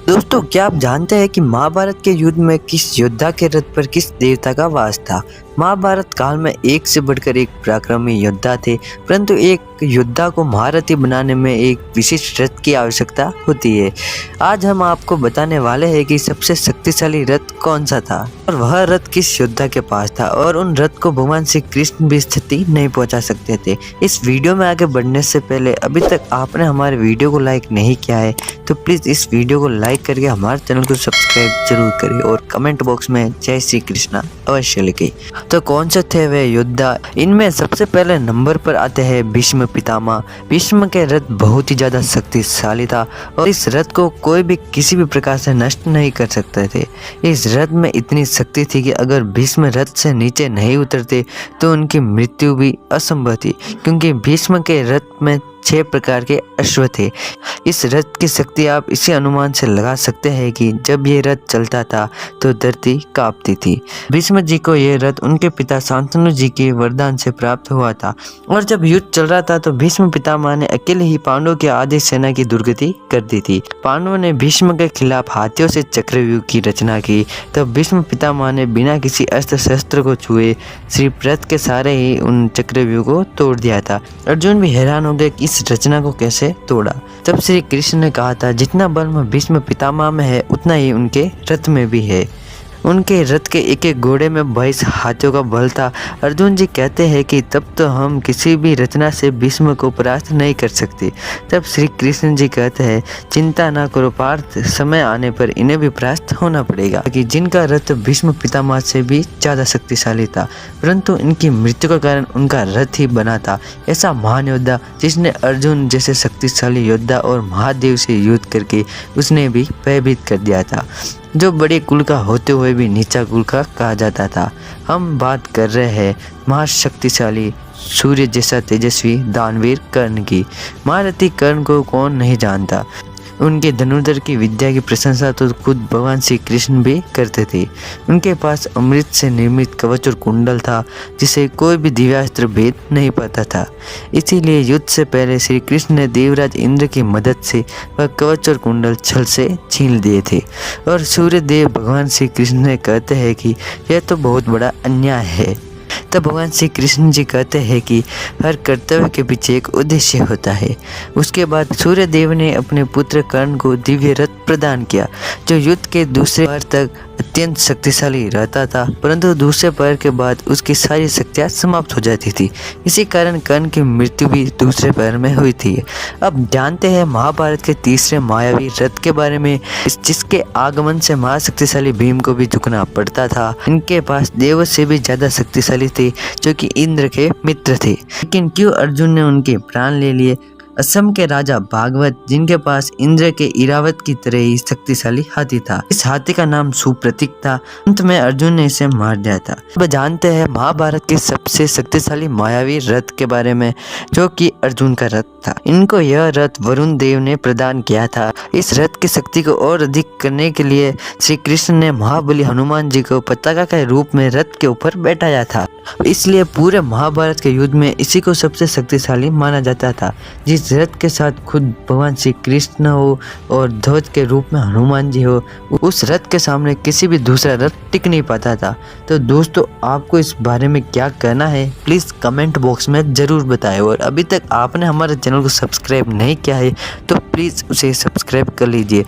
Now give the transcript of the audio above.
दोस्तों, क्या आप जानते हैं कि महाभारत के युद्ध में किस योद्धा के रथ पर किस देवता का वास था? महाभारत काल में एक से बढ़कर एक पराक्रमी योद्धा थे, परंतु एक योद्धा को महारथी बनाने में एक विशिष्ट रथ की आवश्यकता होती है। आज हम आपको बताने वाले हैं कि सबसे शक्तिशाली रथ कौन सा था और वह रथ किस योद्धा के पास था, और उन रथ को भगवान श्री कृष्ण भी क्षति नहीं पहुंचा सकते थे। इस वीडियो में आगे बढ़ने से पहले अभी तक आपने हमारे वीडियो को लाइक नहीं किया है तो प्लीज़ इस वीडियो को लाइक करके हमारे चैनल को सब्सक्राइब जरूर करें और कमेंट बॉक्स में जय श्री कृष्णा अवश्य लिखें। तो कौन से थे वे योद्धा? इनमें सबसे पहले नंबर पर आते हैं भीष्म पितामह। भीष्म के रथ बहुत ही ज़्यादा शक्तिशाली था और इस रथ को कोई भी किसी भी प्रकार से नष्ट नहीं कर सकते थे। इस रथ में इतनी शक्ति थी कि अगर भीष्म रथ से नीचे नहीं उतरते तो उनकी मृत्यु भी असंभव थी, क्योंकि भीष्म के रथ में 6 प्रकार के अश्व थे। इस रथ की शक्ति आप इसी अनुमान से लगा सकते हैं कि जब ये रथ चलता था तो धरती कांपती थी। भीष्म जी को ये रथ उनके पिता शांतनु जी के वरदान से प्राप्त हुआ था, और जब युद्ध चल रहा था तो भीष्म पितामह ने अकेले ही पांडवों की आधी सेना की दुर्गति कर दी थी। पांडवों ने भीष्म के खिलाफ हाथियों से चक्रव्यूह की रचना की, तब भीष्म पितामह ने बिना किसी अस्त्र शस्त्र को छुए सिर्फ रथ के सहारे ही उन चक्रव्यूह को तोड़ दिया था। अर्जुन भी हैरान हो गए कि इस रचना को कैसे तोड़ा। तब श्री कृष्ण ने कहा था, जितना बल भीष्म पितामह में है उतना ही उनके रथ में भी है। उनके रथ के एक एक घोड़े में 22 हाथियों का बल था। अर्जुन जी कहते हैं कि तब तो हम किसी भी रचना से भीष्म को परास्त नहीं कर सकते। तब श्री कृष्ण जी कहते हैं, चिंता ना करो पार्थ, समय आने पर इन्हें भी परास्त होना पड़ेगा। कि जिनका रथ भीष्म पितामह से भी ज़्यादा शक्तिशाली था, परंतु इनकी मृत्यु का कारण उनका रथ ही बना था। ऐसा महान योद्धा जिसने अर्जुन जैसे शक्तिशाली योद्धा और महादेव से युद्ध करके उसने भी भयभीत कर दिया था, जो बड़े कुल का होते हुए भी नीचा कुल का कहा जाता था। हम बात कर रहे हैं महाशक्तिशाली सूर्य जैसा तेजस्वी दानवीर कर्ण की। महारथी कर्ण को कौन नहीं जानता। उनके धनुर्धर की विद्या की प्रशंसा तो खुद भगवान श्री कृष्ण भी करते थे। उनके पास अमृत से निर्मित कवच और कुंडल था, जिसे कोई भी दिव्यास्त्र भेद नहीं पाता था। इसीलिए युद्ध से पहले श्री कृष्ण ने देवराज इंद्र की मदद से वह कवच और कुंडल छल से छीन लिए थे। और सूर्य देव भगवान श्री कृष्ण ने कहते हैं कि यह तो बहुत बड़ा अन्याय है। तब भगवान श्री कृष्ण जी कहते हैं कि हर कर्तव्य के पीछे एक उद्देश्य होता है। उसके बाद सूर्य देव ने अपने पुत्र कर्ण को दिव्य रथ प्रदान किया, जो युद्ध के दूसरे पहर तक अत्यंत शक्तिशाली रहता था, परंतु दूसरे पहर के बाद उसकी सारी शक्तियाँ समाप्त हो जाती थी। इसी कारण कर्ण की मृत्यु भी दूसरे पहर में हुई थी। अब जानते हैं महाभारत के तीसरे मायावी रथ के बारे में, जिसके आगमन से महाशक्तिशाली भीम को भी झुकना पड़ता था। इनके पास देव से भी ज्यादा शक्तिशाली थे, जो कि इंद्र के मित्र थे। लेकिन क्यों अर्जुन ने उनके प्राण ले लिए? असम के राजा भागवत, जिनके पास इंद्र के इरावत की तरह ही शक्तिशाली हाथी था। इस हाथी का नाम सुप्रतीक था। अंत में अर्जुन ने इसे मार दिया था। अब जानते हैं महाभारत के सबसे शक्तिशाली मायावी रथ के बारे में, जो कि अर्जुन का रथ था। इनको यह रथ वरुण देव ने प्रदान किया था। इस रथ की शक्ति को और अधिक करने के लिए श्री कृष्ण ने महाबली हनुमान जी को पताका के रूप में रथ के ऊपर बैठाया था। इसलिए पूरे महाभारत के युद्ध में इसी को सबसे शक्तिशाली माना जाता था। जिस रथ के साथ खुद भगवान श्री कृष्ण हो और ध्वज के रूप में हनुमान जी हो, उस रथ के सामने किसी भी दूसरा रथ टिक नहीं पाता था। तो दोस्तों, आपको इस बारे में क्या कहना है, प्लीज़ कमेंट बॉक्स में ज़रूर बताएं। और अभी तक आपने हमारे चैनल को सब्सक्राइब नहीं किया है तो प्लीज़ उसे सब्सक्राइब कर लीजिए।